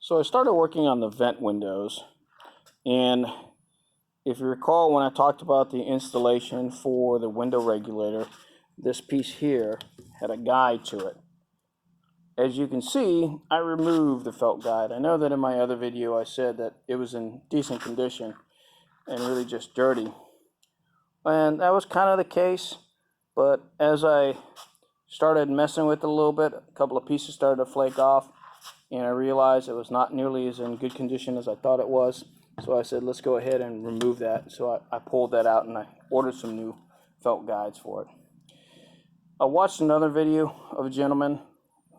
So I started working on the vent windows, and if you recall when I talked about the installation for the window regulator, this piece here had a guide to it. As you can see, I removed the felt guide. I know that in my other video I said that it was in decent condition and really just dirty. And that was kind of the case, but as I started messing with it a little bit, a couple of pieces started to flake off, and I realized it was not nearly as in good condition as I thought it was. So I said, let's go ahead and remove that. So I pulled that out and I ordered some new felt guides for it. I watched another video of a gentleman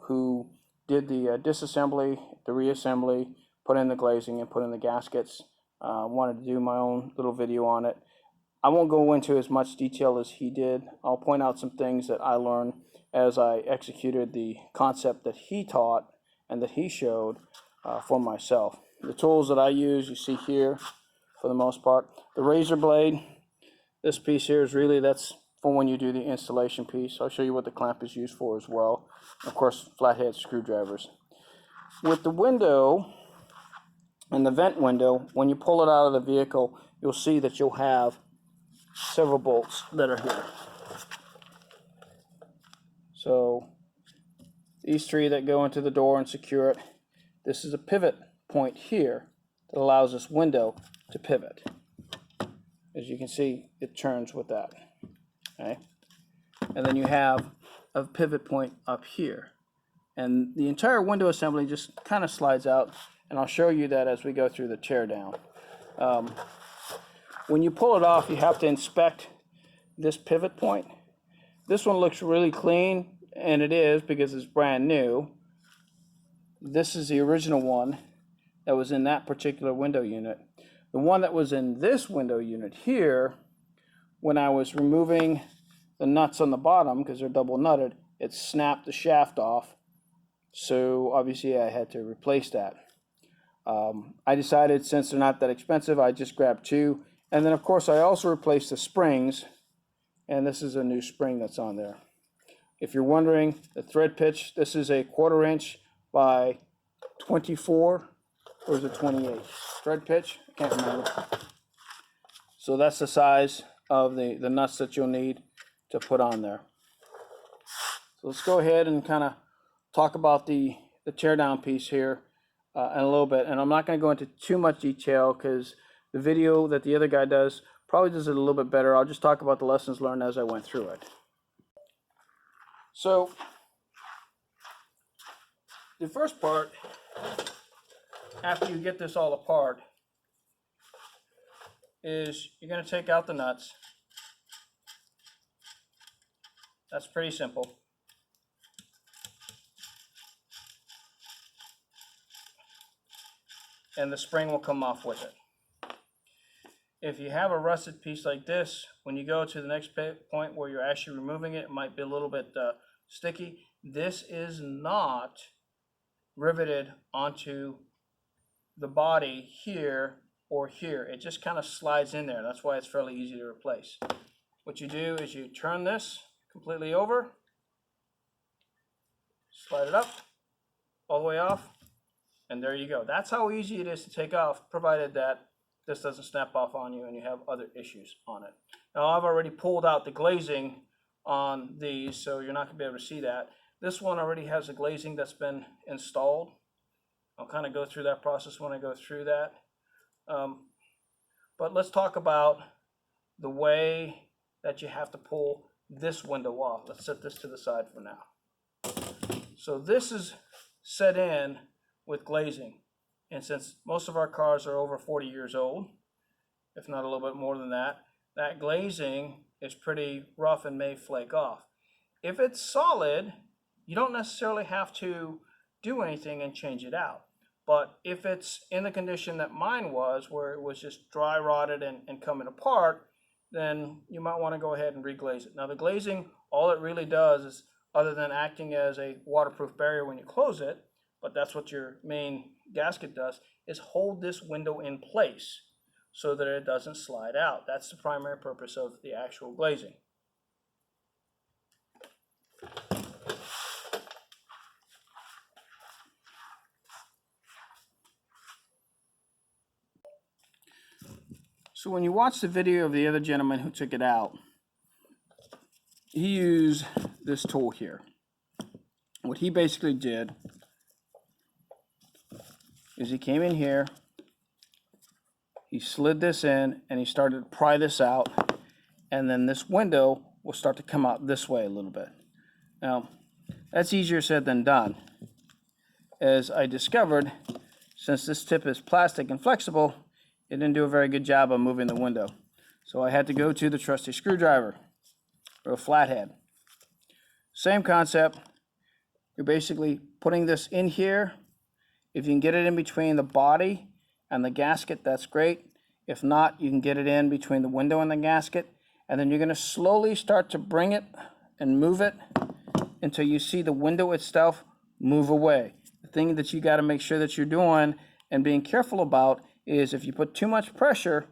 who did the disassembly, the reassembly, put in the glazing and put in the gaskets. Wanted to do my own little video on it. I won't go into as much detail as he did. I'll point out some things that I learned as I executed the concept that he taught and that he showed for myself. The tools that I use, you see here for the most part. The razor blade, this piece here is really, that's for when you do the installation piece. I'll show you what the clamp is used for as well. Of course, flathead screwdrivers. With the window and the vent window, when you pull it out of the vehicle, you'll see that you'll have several bolts that are here. So these three that go into the door and secure it. This is a pivot point here that allows this window to pivot. As you can see, it turns with that. Okay? And then you have a pivot point up here. And the entire window assembly just kind of slides out, and I'll show you that as we go through the tear down. When you pull it off, you have to inspect this pivot point. This one looks really clean, and it is because it's brand new. This is the original one that was in that particular window unit. The one that was in this window unit here, when I was removing the nuts on the bottom, because they're double nutted, it snapped the shaft off. So obviously I had to replace that. I decided, since they're not that expensive, I just grabbed two. And then of course I also replaced the springs, and this is a new spring that's on there. If you're wondering, the thread pitch, this is a 1/4 inch by 24, or is it 28? Thread pitch, I can't remember. So that's the size of the nuts that you'll need to put on there. So let's go ahead and kind of talk about the teardown piece here in a little bit. And I'm not going to go into too much detail because the video that the other guy does probably does it a little bit better. I'll just talk about the lessons learned as I went through it. So the first part, after you get this all apart, is you're going to take out the nuts. That's pretty simple. And the spring will come off with it. If you have a rusted piece like this, when you go to the next point where you're actually removing it, it might be a little bit sticky. This is not riveted onto the body here or here. It just kind of slides in there. That's why it's fairly easy to replace. What you do is you turn this completely over, slide it up, all the way off, and there you go. That's how easy it is to take off, provided that this doesn't snap off on you and you have other issues on it. Now I've already pulled out the glazing on these, so you're not going to be able to see that. This one already has a glazing that's been installed. I'll kind of go through that process when I go through that. But let's talk about the way that you have to pull this window off. Let's set this to the side for now. So this is set in with glazing. And since most of our cars are over 40 years old, if not a little bit more than that, that glazing is pretty rough and may flake off. If it's solid, you don't necessarily have to do anything and change it out. But if it's in the condition that mine was, where it was just dry rotted and coming apart, then you might want to go ahead and reglaze it. Now the glazing, all it really does is, other than acting as a waterproof barrier when you close it, but that's what your main gasket does, is hold this window in place so that it doesn't slide out. That's the primary purpose of the actual glazing. So when you watch the video of the other gentleman who took it out, he used this tool here. What he basically did is he came in here, he slid this in, and he started to pry this out, and then this window will start to come out this way a little bit. Now, that's easier said than done. As I discovered, since this tip is plastic and flexible, it didn't do a very good job of moving the window. So I had to go to the trusty screwdriver, or a flathead. Same concept. You're basically putting this in here. If you can get it in between the body and the gasket, that's great. If not, you can get it in between the window and the gasket. And then you're going to slowly start to bring it and move it until you see the window itself move away. The thing that you got to make sure that you're doing and being careful about is if you put too much pressure,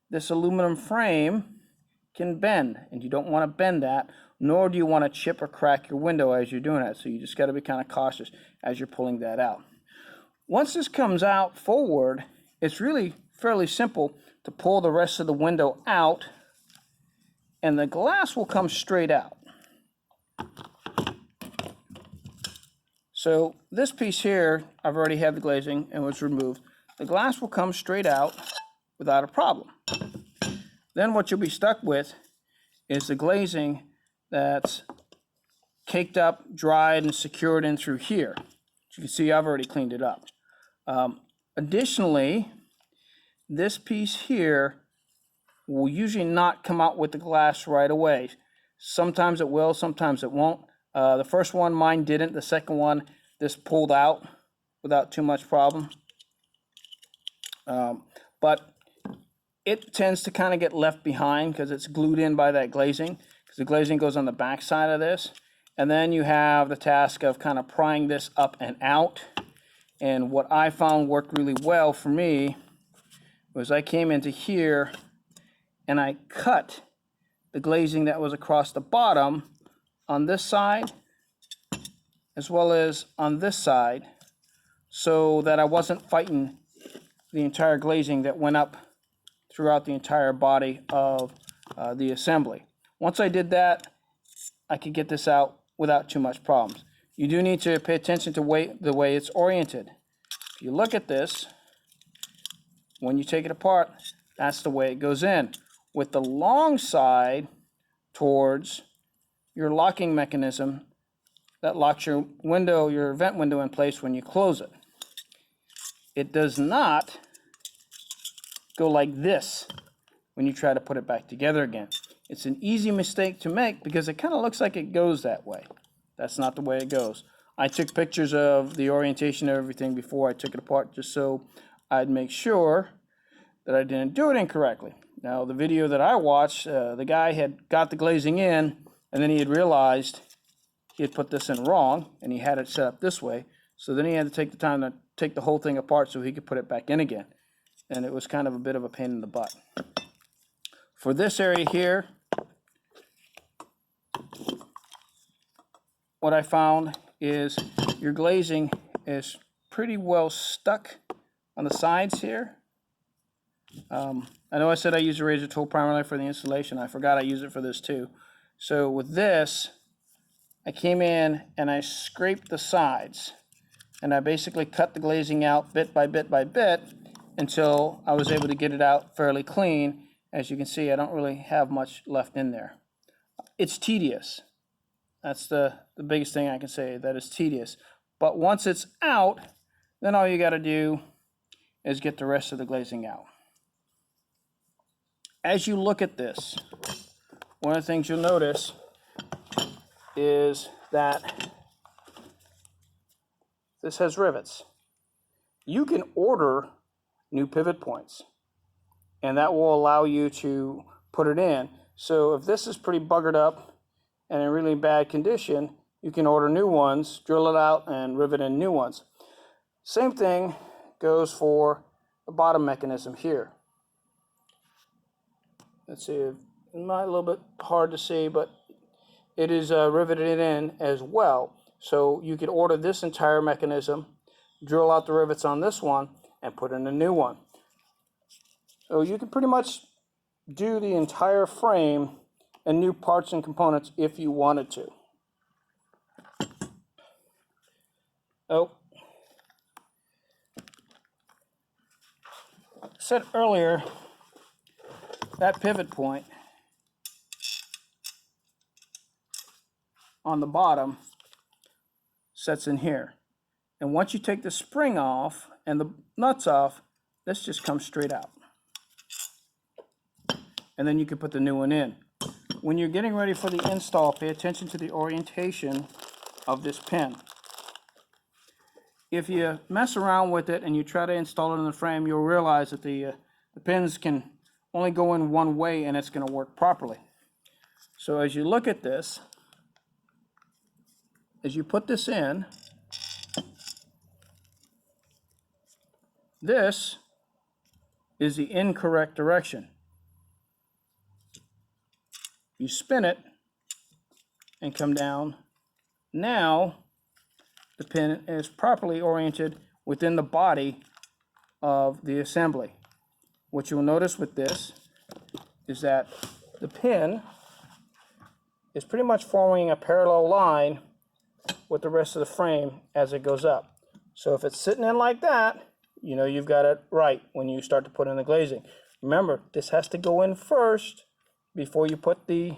this aluminum frame can bend, and you don't want to bend that, nor do you want to chip or crack your window as you're doing it. So you just got to be kind of cautious as you're pulling that out. Once this comes out forward, it's really fairly simple to pull the rest of the window out, and the glass will come straight out. So this piece here, I've already had the glazing and was removed. The glass will come straight out without a problem. Then what you'll be stuck with is the glazing that's caked up, dried, and secured in through here. As you can see, I've already cleaned it up. Additionally, this piece here will usually not come out with the glass right away. Sometimes it will, sometimes it won't. The first one, mine didn't. The second one, this pulled out without too much problem. But it tends to kind of get left behind because it's glued in by that glazing, because the glazing goes on the back side of this. And then you have the task of kind of prying this up and out. And what I found worked really well for me was I came into here and I cut the glazing that was across the bottom on this side as well as on this side, so that I wasn't fighting the entire glazing that went up throughout the entire body of the assembly. Once I did that, I could get this out without too much problems. You do need to pay attention to the way it's oriented. If you look at this, when you take it apart, that's the way it goes in, with the long side towards your locking mechanism that locks your window, your vent window in place when you close it. It does not go like this when you try to put it back together again. It's an easy mistake to make because it kind of looks like it goes that way. That's not the way it goes. I took pictures of the orientation of everything before I took it apart just so I'd make sure that I didn't do it incorrectly. Now, the video that I watched, the guy had got the glazing in, and then he had realized he had put this in wrong, and he had it set up this way. So then he had to take the time to take the whole thing apart so he could put it back in again. And it was kind of a bit of a pain in the butt. For this area here, what I found is your glazing is pretty well stuck on the sides here. I know I said I use a razor tool primarily for the installation. I forgot I use it for this too. So with this, I came in and I scraped the sides, and I basically cut the glazing out bit by bit by bit until I was able to get it out fairly clean. As you can see, I don't really have much left in there. It's tedious. That's the biggest thing I can say, that it's tedious. But once it's out, then all you got to do is get the rest of the glazing out. As you look at this, one of the things you'll notice is that this has rivets. You can order new pivot points, and that will allow you to put it in. So if this is pretty buggered up and in really bad condition, you can order new ones, drill it out, and rivet in new ones. Same thing goes for the bottom mechanism here. Let's see, it might be a little bit hard to see, but it is riveted in as well. So you could order this entire mechanism, drill out the rivets on this one, and put in a new one. So you can pretty much do the entire frame and new parts and components if you wanted to. Oh, I said earlier, that pivot point on the bottom sets in here. And once you take the spring off and the nuts off, this just comes straight out. And then you can put the new one in. When you're getting ready for the install, pay attention to the orientation of this pin. If you mess around with it and you try to install it in the frame, you'll realize that the pins can only go in one way and it's going to work properly. So as you look at this, as you put this in, this is the incorrect direction. You spin it and come down. Now the pin is properly oriented within the body of the assembly. What you'll notice with this is that the pin is pretty much forming a parallel line with the rest of the frame as it goes up. So if it's sitting in like that, you know you've got it right when you start to put in the glazing. Remember, this has to go in first before you put the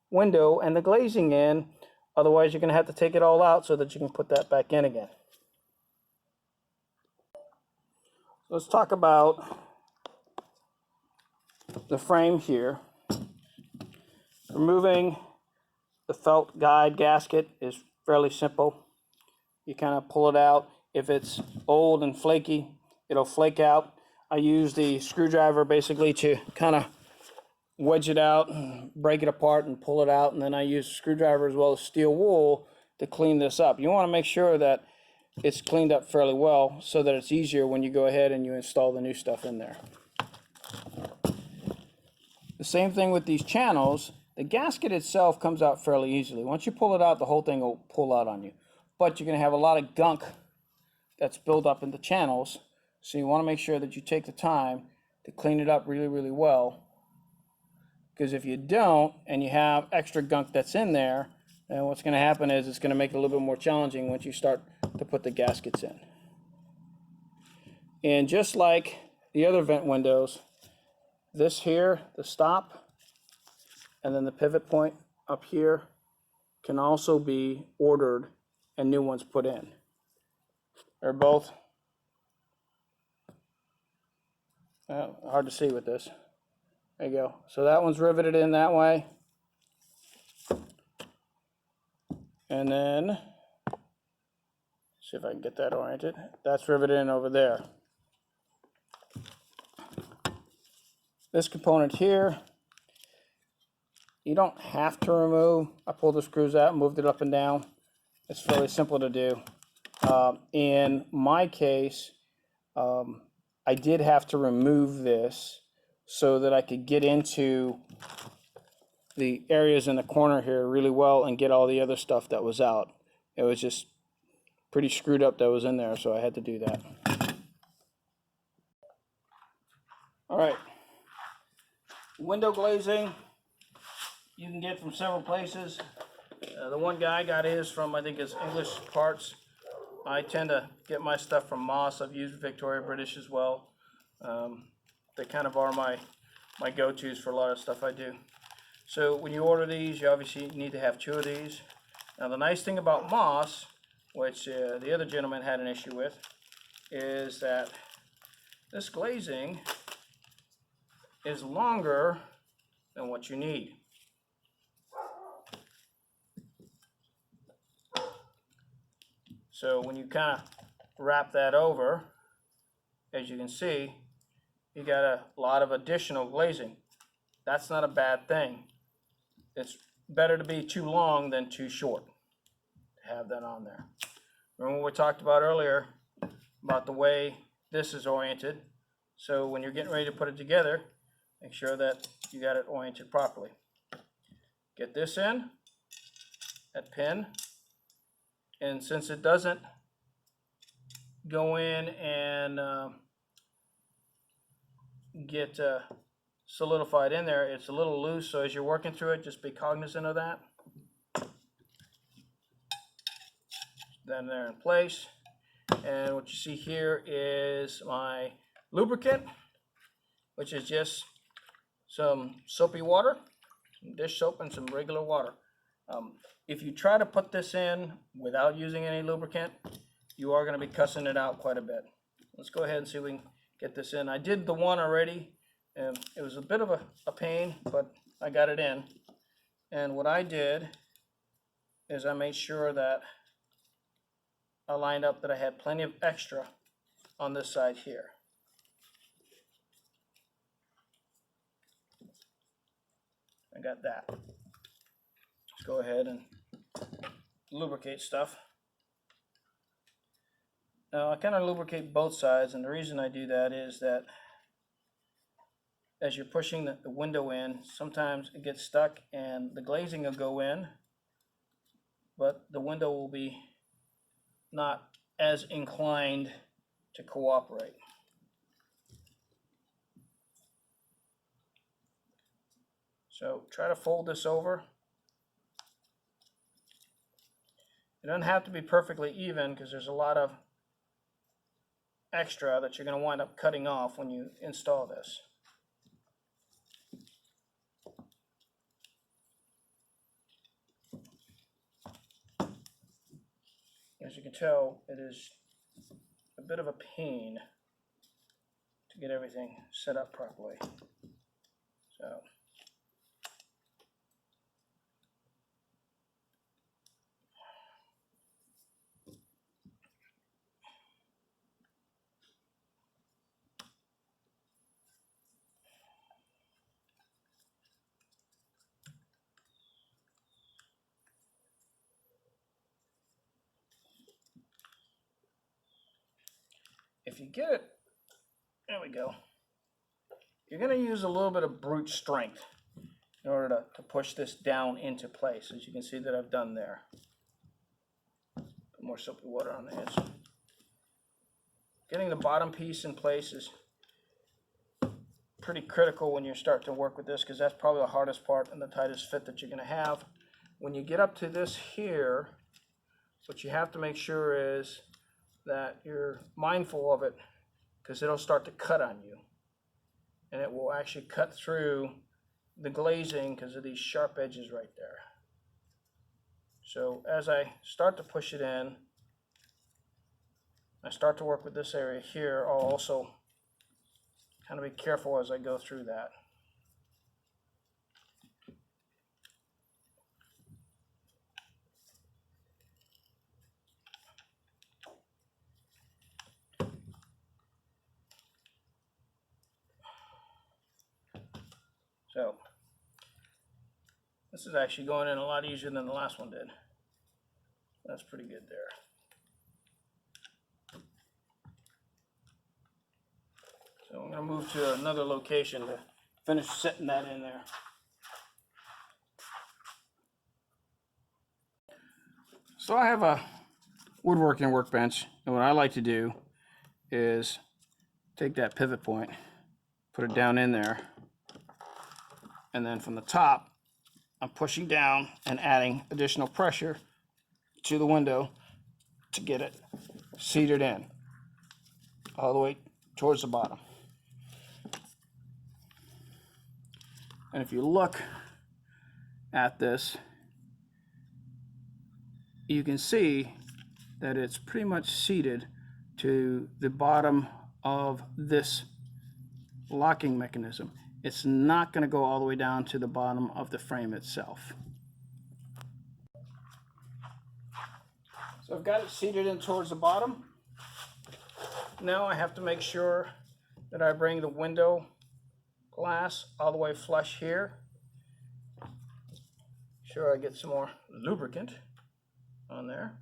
window and the glazing in. Otherwise, you're going to have to take it all out so that you can put that back in again. Let's talk about the frame here. Removing the felt guide gasket is fairly simple. You kind of pull it out. If it's old and flaky, it'll flake out. I use the screwdriver basically to kind of wedge it out, break it apart and pull it out, and then I use a screwdriver as well as steel wool to clean this up. You want to make sure that it's cleaned up fairly well so that it's easier when you go ahead and you install the new stuff in there. The same thing with these channels. The gasket itself comes out fairly easily. Once you pull it out, the whole thing will pull out on you. But you're going to have a lot of gunk that's built up in the channels, so you want to make sure that you take the time to clean it up really, really well. Because if you don't, and you have extra gunk that's in there, then what's going to happen is it's going to make it a little bit more challenging once you start to put the gaskets in. And just like the other vent windows, this here, the stop, and then the pivot point up here can also be ordered and new ones put in. They're both hard to see with this. There you go. So that one's riveted in that way. And then, see if I can get that oriented. That's riveted in over there. This component here, you don't have to remove. I pulled the screws out, moved it up and down. It's fairly simple to do. In my case, I did have to remove this so that I could get into the areas in the corner here really well and get all the other stuff that was out. It was just pretty screwed up that was in there, so I had to do that. All right. Window glazing you can get from several places. The one guy I got his from, I think, is English Parts. I tend to get my stuff from Moss. I've used Victoria British as well. They kind of are my go-tos for a lot of stuff I do. So when you order these, you obviously need to have 2 of these. Now the nice thing about Moss, which the other gentleman had an issue with, is that this glazing is longer than what you need. So when you kind of wrap that over, as you can see, you got a lot of additional glazing. That's not a bad thing. It's better to be too long than too short to have that on there. Remember what we talked about earlier about the way this is oriented. So when you're getting ready to put it together, make sure that you got it oriented properly. Get this in, that pin, and since it doesn't go in and get solidified in there. It's a little loose, so as you're working through it, just be cognizant of that. Then they're in place. And what you see here is my lubricant, which is just some soapy water, some dish soap and some regular water. If you try to put this in without using any lubricant, you are going to be cussing it out quite a bit. Let's go ahead and see if we can get this in. I did the one already, and it was a bit of a pain, but I got it in. And what I did is I made sure that I lined up that I had plenty of extra on this side here. I got that. Let's go ahead and lubricate stuff. Now I kind of lubricate both sides, and the reason I do that is that as you're pushing the window in, sometimes it gets stuck and the glazing will go in, but the window will be not as inclined to cooperate. So try to fold this over. It doesn't have to be perfectly even because there's a lot of extra that you're going to wind up cutting off when you install this. As you can tell, it is a bit of a pain to get everything set up properly. So if you get it, there we go. You're going to use a little bit of brute strength in order to push this down into place, as you can see that I've done there. Put more soapy water on the edge. Getting the bottom piece in place is pretty critical when you start to work with this, because that's probably the hardest part and the tightest fit that you're going to have. When you get up to this here, what you have to make sure is that you're mindful of it, because it'll start to cut on you, and it will actually cut through the glazing because of these sharp edges right there. So as I start to push it in, I start to work with this area here. I'll also kind of be careful as I go through that. So this is actually going in a lot easier than the last one did. That's pretty good there. So I'm going to move to another location to finish setting that in there. So I have a woodworking workbench, and what I like to do is take that pivot point, put it down in there, and then from the top I'm pushing down and adding additional pressure to the window to get it seated in all the way towards the bottom. And if you look at this, you can see that it's pretty much seated to the bottom of this locking mechanism. It's not going to go all the way down to the bottom of the frame itself. So I've got it seated in towards the bottom. Now I have to make sure that I bring the window glass all the way flush here. Sure, I get some more lubricant on there.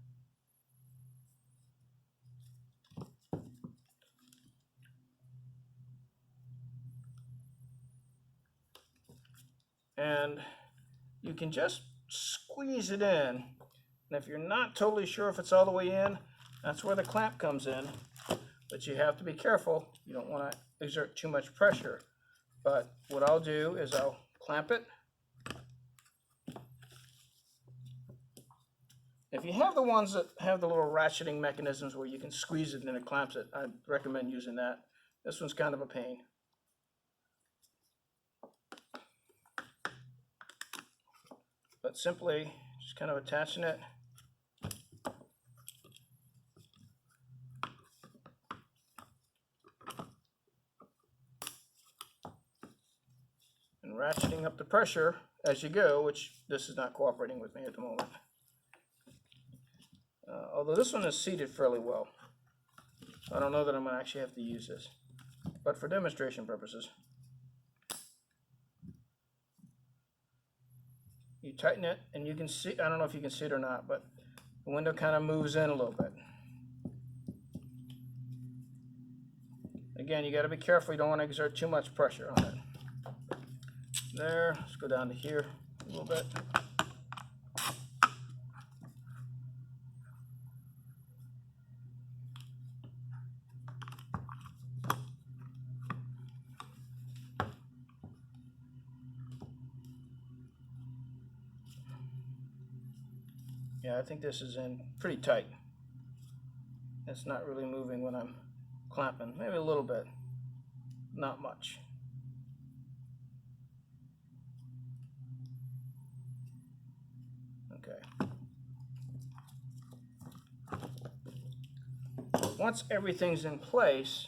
And you can just squeeze it in. And if you're not totally sure if it's all the way in, that's where the clamp comes in. But you have to be careful. You don't want to exert too much pressure But what I'll do is I'll clamp it. If you have the ones that have the little ratcheting mechanisms where you can squeeze it and it clamps it, I recommend using that. This one's kind of a pain. But simply just kind of attaching it. And ratcheting up the pressure as you go, which this is not cooperating with me at the moment. Although this one is seated fairly well. I don't know that I'm going to actually have to use this, but for demonstration purposes. You tighten it, and you can see, I don't know if you can see it or not, but the window kind of moves in a little bit. Again, you got to be careful. You don't want to exert too much pressure on it. There, let's go down to here a little bit. Yeah, I think this is in pretty tight. It's not really moving when I'm clamping. Maybe a little bit, not much. Okay. Once everything's in place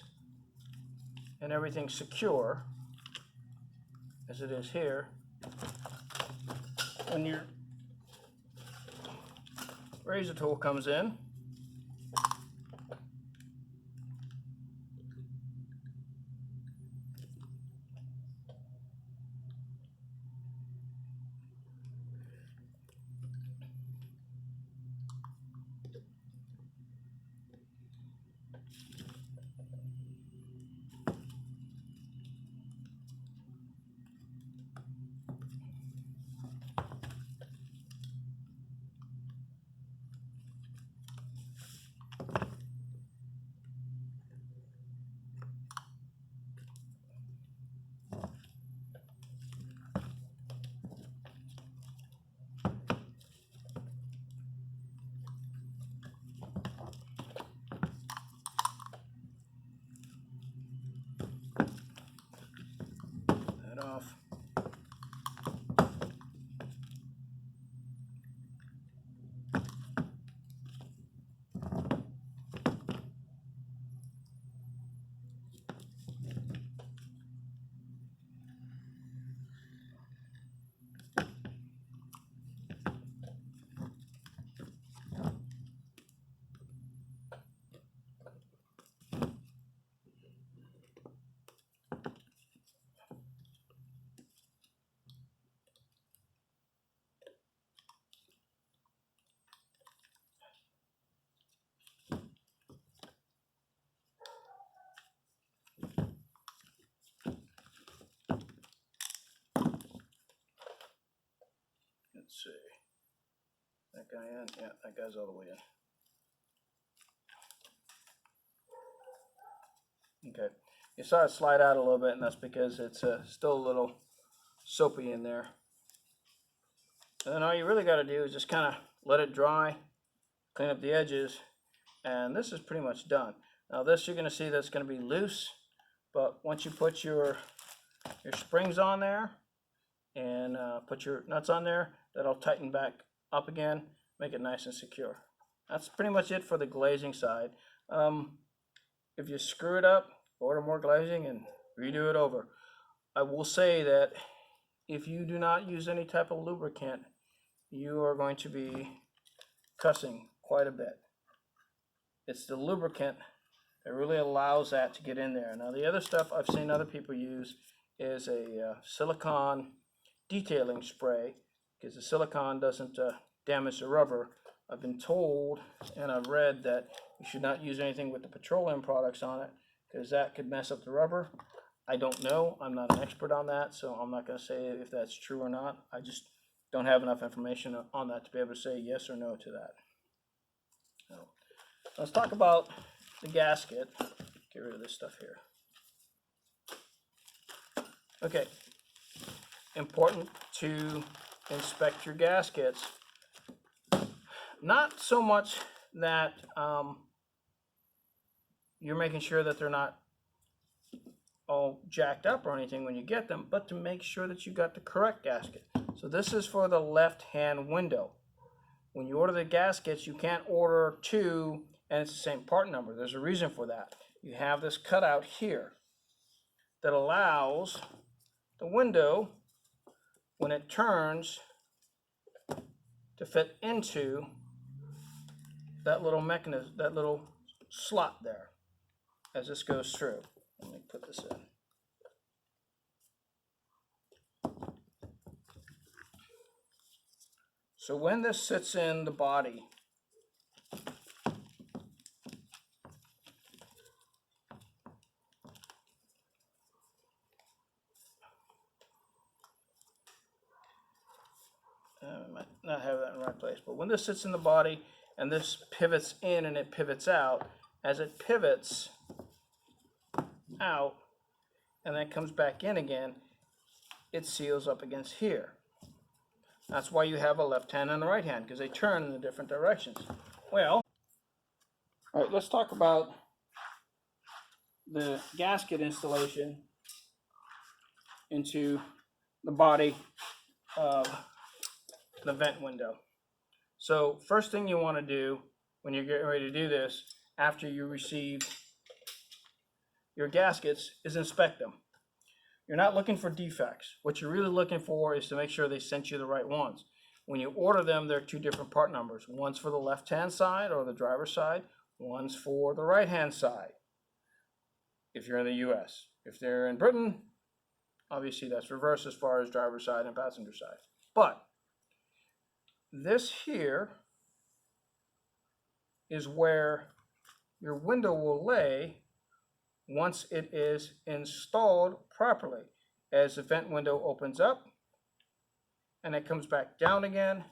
and everything's secure, as it is here, when your razor tool comes in, that off. Let's see. That guy in? Yeah, that guy's all the way in. Okay. You saw it slide out a little bit, and that's because it's still a little soapy in there. And then all you really got to do is just kind of let it dry, clean up the edges, and this is pretty much done. Now this, you're going to see that's going to be loose, but once you put your springs on there and put your nuts on there, that'll tighten back up again, make it nice and secure. That's pretty much it for the glazing side. If you screw it up, order more glazing and redo it over. I will say that if you do not use any type of lubricant, you are going to be cussing quite a bit. It's the lubricant that really allows that to get in there. Now the other stuff I've seen other people use is a silicone detailing spray, because the silicone doesn't damage the rubber. I've been told and I've read that you should not use anything with the petroleum products on it, because that could mess up the rubber. I don't know. I'm not an expert on that, so I'm not going to say if that's true or not. I just don't have enough information on that to be able to say yes or no to that. So, let's talk about the gasket. Get rid of this stuff here. Okay, important to inspect your gaskets. Not so much that you're making sure that they're not all jacked up or anything when you get them, but to make sure that you got the correct gasket. So this is for the left-hand window. When you order the gaskets, you can't order two and it's the same part number. There's a reason for that. You have this cutout here that allows the window, when it turns, to fit into that little mechanism, that little slot there as this goes through. Let me put this in. So when this sits in the body, I might not have that in the right place, but when this sits in the body and this pivots in and it pivots out, as it pivots out and then comes back in again, it seals up against here. That's why you have a left hand and a right hand, because they turn in the different directions. Well, all right, let's talk about the gasket installation into the body of the vent window. So first thing you want to do when you're getting ready to do this, after you receive your gaskets, is inspect them. You're not looking for defects. What you're really looking for is to make sure they sent you the right ones. When you order them, they're two different part numbers. One's for the left-hand side or the driver's side. One's for the right-hand side, if you're in the US. If they're in Britain, obviously that's reverse as far as driver's side and passenger side. But this here is where your window will lay once it is installed properly. As the vent window opens up and it comes back down again,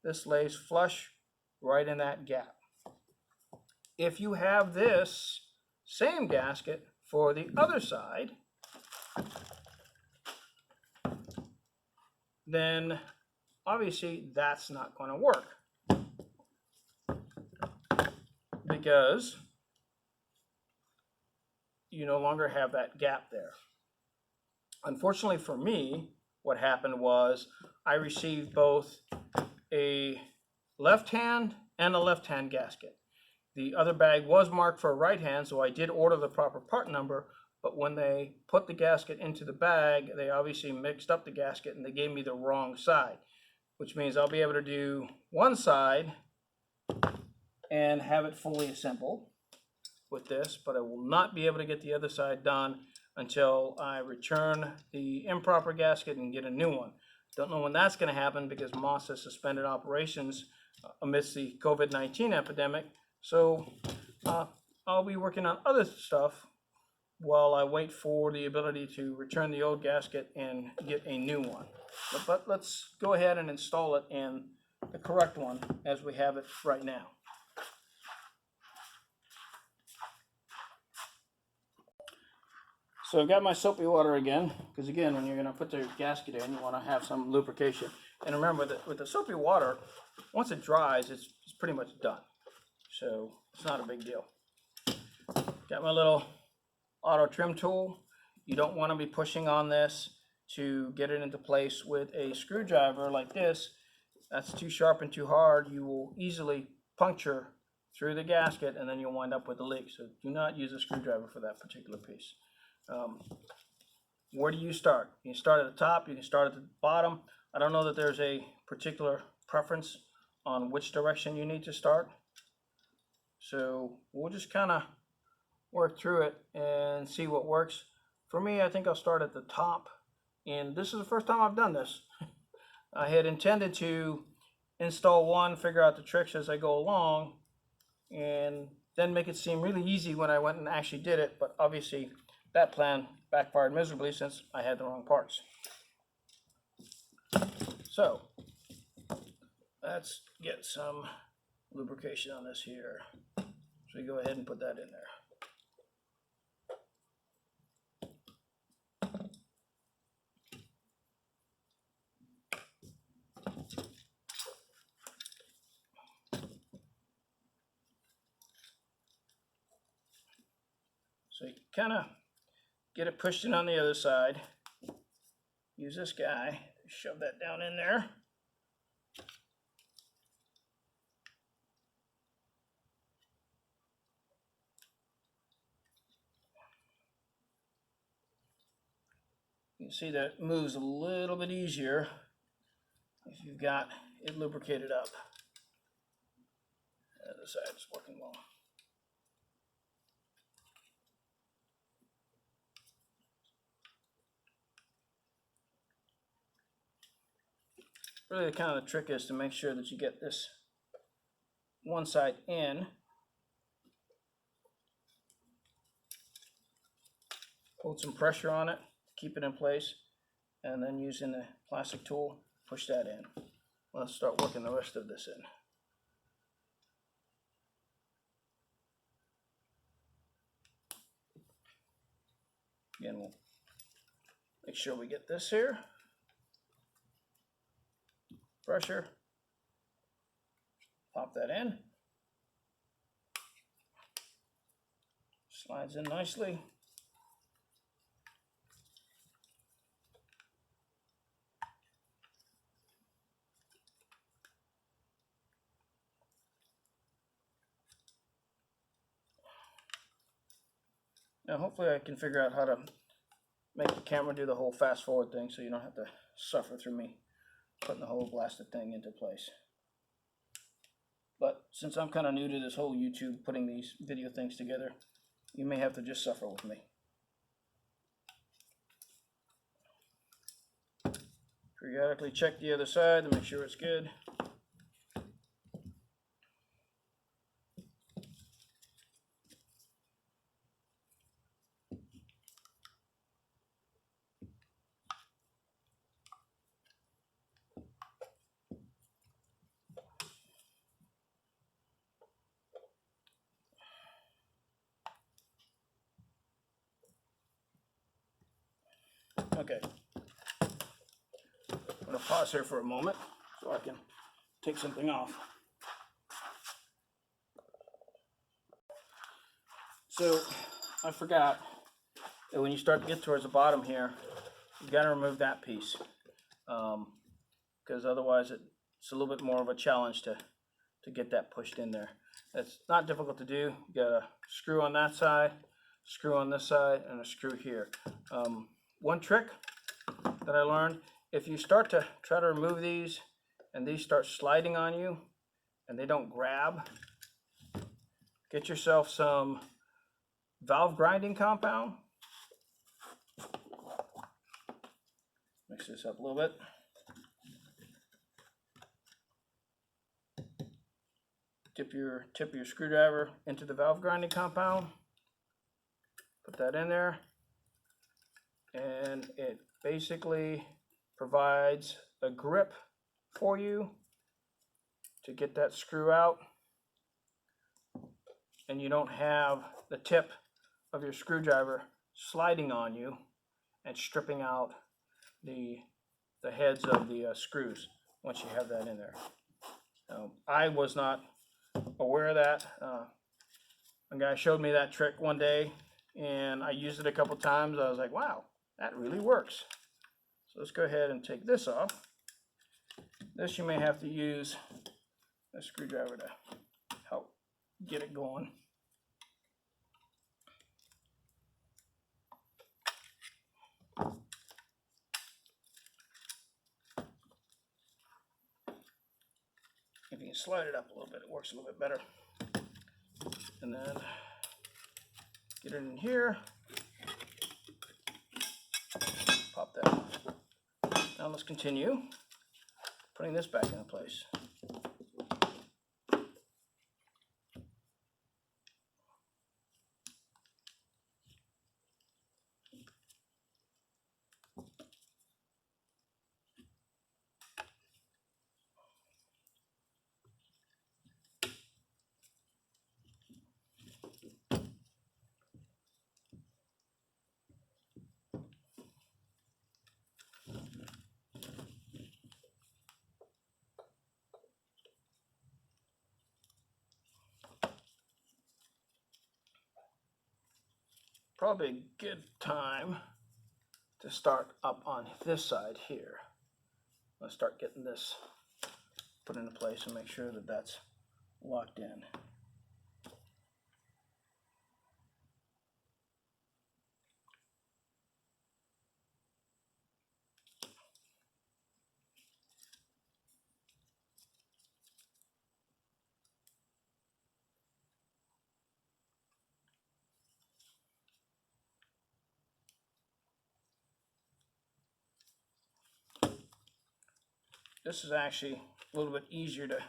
this lays flush right in that gap. If you have this same gasket for the other side, then obviously that's not going to work, because you no longer have that gap there. Unfortunately for me, what happened was I received both a left hand and a left hand gasket. The other bag was marked for a right hand, so I did order the proper part number, but when they put the gasket into the bag, they obviously mixed up the gasket and they gave me the wrong side, which means I'll be able to do one side and have it fully assembled with this, but I will not be able to get the other side done until I return the improper gasket and get a new one. Don't know when that's going to happen, because Moss has suspended operations amidst the COVID-19 epidemic. So I'll be working on other stuff while I wait for the ability to return the old gasket and get a new one. But let's go ahead and install it in the correct one as we have it right now. So I've got my soapy water again, because again, when you're going to put the gasket in, you want to have some lubrication. And remember that with the soapy water, once it dries, it's pretty much done. So it's not a big deal. Got my little auto trim tool. You don't want to be pushing on this to get it into place with a screwdriver like this. That's too sharp and too hard. You will easily puncture through the gasket and then you'll wind up with a leak. So do not use a screwdriver for that particular piece. Where do you start? You can start at the top, you can start at the bottom. I don't know that there's a particular preference on which direction you need to start. So we'll just kind of work through it and see what works. For me, I think I'll start at the top. And this is the first time I've done this. I had intended to install one, figure out the tricks as I go along, and then make it seem really easy when I went and actually did it. But obviously, that plan backfired miserably since I had the wrong parts. So let's get some lubrication on this here. So we go ahead and put that in there. So you kind of get it pushed in on the other side. Use this guy, shove that down in there. You can see that it moves a little bit easier if you've got it lubricated up. The other side is working well. Really, kind of the trick is to make sure that you get this one side in. Hold some pressure on it, keep it in place, and then using the plastic tool, push that in. Let's start working the rest of this in. Again, we'll make sure we get this here. Pressure. Pop that in. Slides in nicely. Now hopefully I can figure out how to make the camera do the whole fast forward thing so you don't have to suffer through me putting the whole blasted thing into place. But since I'm kind of new to this whole YouTube putting these video things together, you may have to just suffer with me. Periodically check the other side to make sure it's good. Okay, I'm going to pause here for a moment so I can take something off. So I forgot that when you start to get towards the bottom here, you've got to remove that piece because otherwise it's a little bit more of a challenge to get that pushed in there. It's not difficult to do. You got a screw on that side, screw on this side, and a screw here. One trick that I learned, if you start to try to remove these and these start sliding on you and they don't grab, get yourself some valve grinding compound. Mix this up a little bit. Tip your screwdriver into the valve grinding compound. Put that in there. And it basically provides a grip for you to get that screw out, and you don't have the tip of your screwdriver sliding on you and stripping out the heads of the screws once you have that in there. I was not aware of that. A guy showed me that trick one day and I used it a couple times. I was like, wow, that really works. So let's go ahead and take this off. This you may have to use a screwdriver to help get it going. If you can slide it up a little bit, it works a little bit better. And then get it in here. Pop that off. Now let's continue putting this back into place. probably a good time to start up on this side here. Let's start getting this put into place and make sure that that's locked in. This is actually a little bit easier to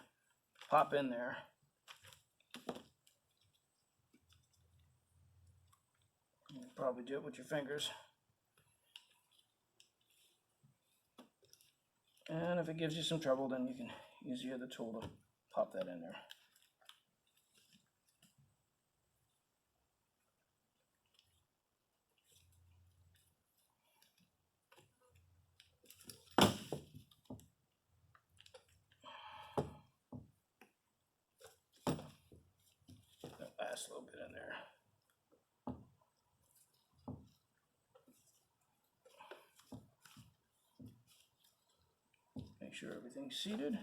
pop in there. You can probably do it with your fingers. And if it gives you some trouble, then you can use the other tool to pop that in there. That last little bit in there. Make sure everything's seated.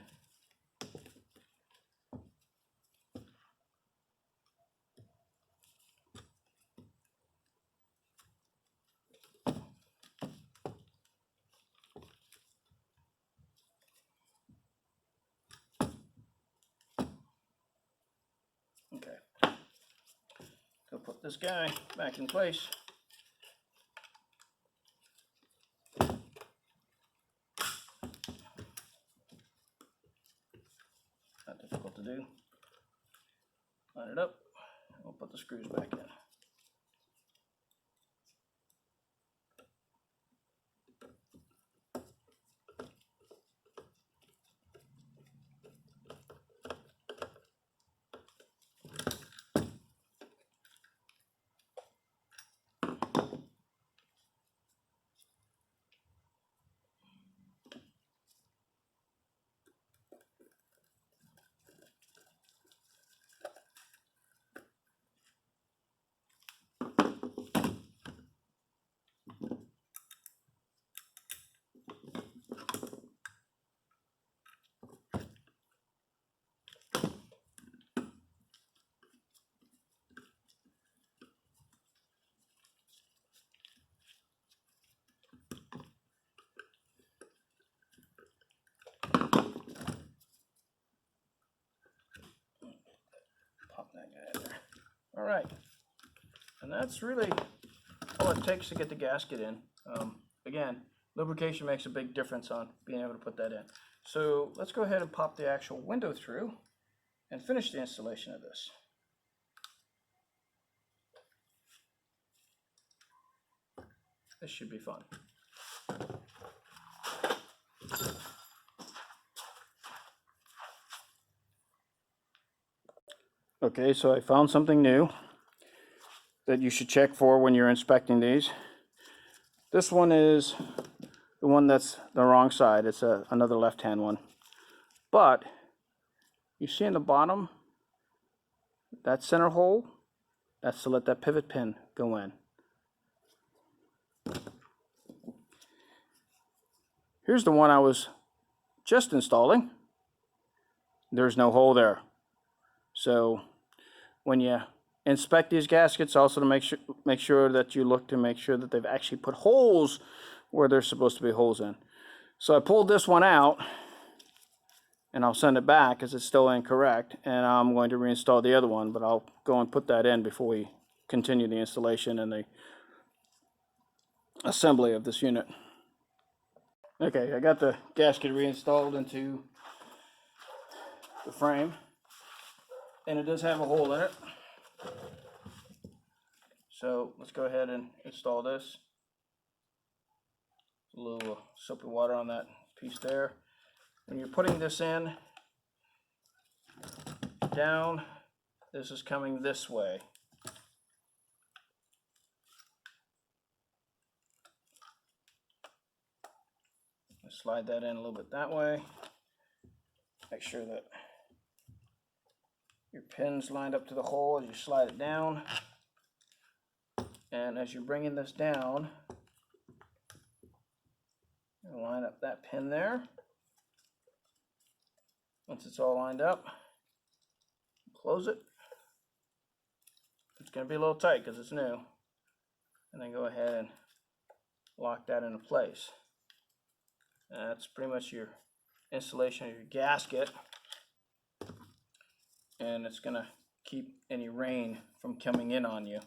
Okay. So put this guy back in place. Not difficult to do. Line it up. We'll put the screws back in. Pop that guy in there. All right. And that's really all it takes to get the gasket in. Again, lubrication makes a big difference on being able to put that in. So let's go ahead and pop the actual window through and finish the installation of this. This should be fun. Okay, so I found something new that you should check for when you're inspecting these. This one is the one that's the wrong side. It's another left-hand one. But you see in the bottom, that center hole, that's to let that pivot pin go in. Here's the one I was just installing. There's no hole there. So when you inspect these gaskets, also to make sure that you look to make sure that they've actually put holes where they're supposed to be holes in. So I pulled this one out, and I'll send it back because it's still incorrect, and I'm going to reinstall the other one, but I'll go and put that in before we continue the installation and the assembly of this unit. Okay, I got the gasket reinstalled into the frame, and it does have a hole in it. So let's go ahead and install this. A little soapy water on that piece there. When you're putting this in, down, this is coming this way. Slide that in a little bit that way. Make sure that your pin's lined up to the hole as you slide it down. And as you're bringing this down, line up that pin there. Once it's all lined up, close it. It's going to be a little tight because it's new. And then go ahead and lock that into place. That's pretty much your installation of your gasket. And it's going to keep any rain from coming in on you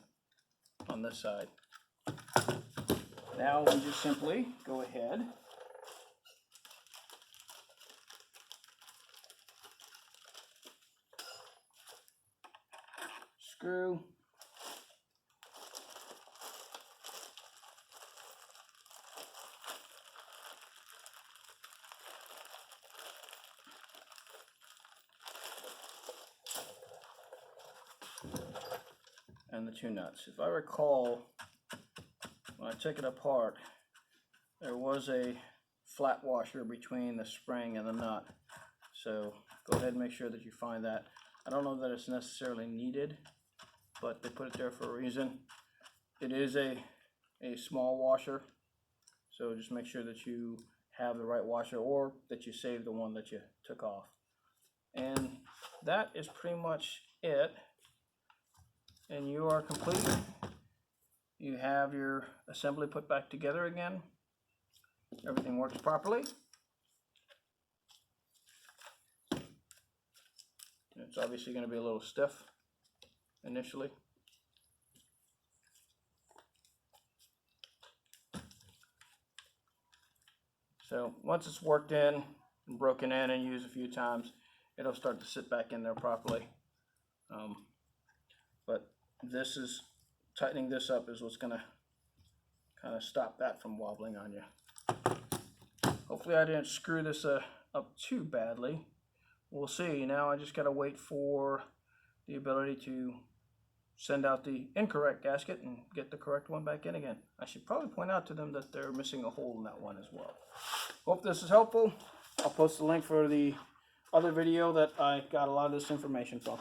on this side. Now we just simply go ahead screw, and the two nuts. If I recall, when I took it apart, there was a flat washer between the spring and the nut. So go ahead and make sure that you find that. I don't know that it's necessarily needed, but they put it there for a reason. It is a small washer, so just make sure that you have the right washer or that you save the one that you took off. And that is pretty much it. And you are complete. You have your assembly put back together again. Everything works properly. It's obviously going to be a little stiff initially. So once it's worked in and broken in and used a few times, it'll start to sit back in there properly. But this is, tightening this up is what's going to kind of stop that from wobbling on you. Hopefully I didn't screw this up too badly. We'll see. Now I just got to wait for the ability to send out the incorrect gasket and get the correct one back in again. I should probably point out to them that they're missing a hole in that one as well. Hope this is helpful. I'll post the link for the other video that I got a lot of this information from.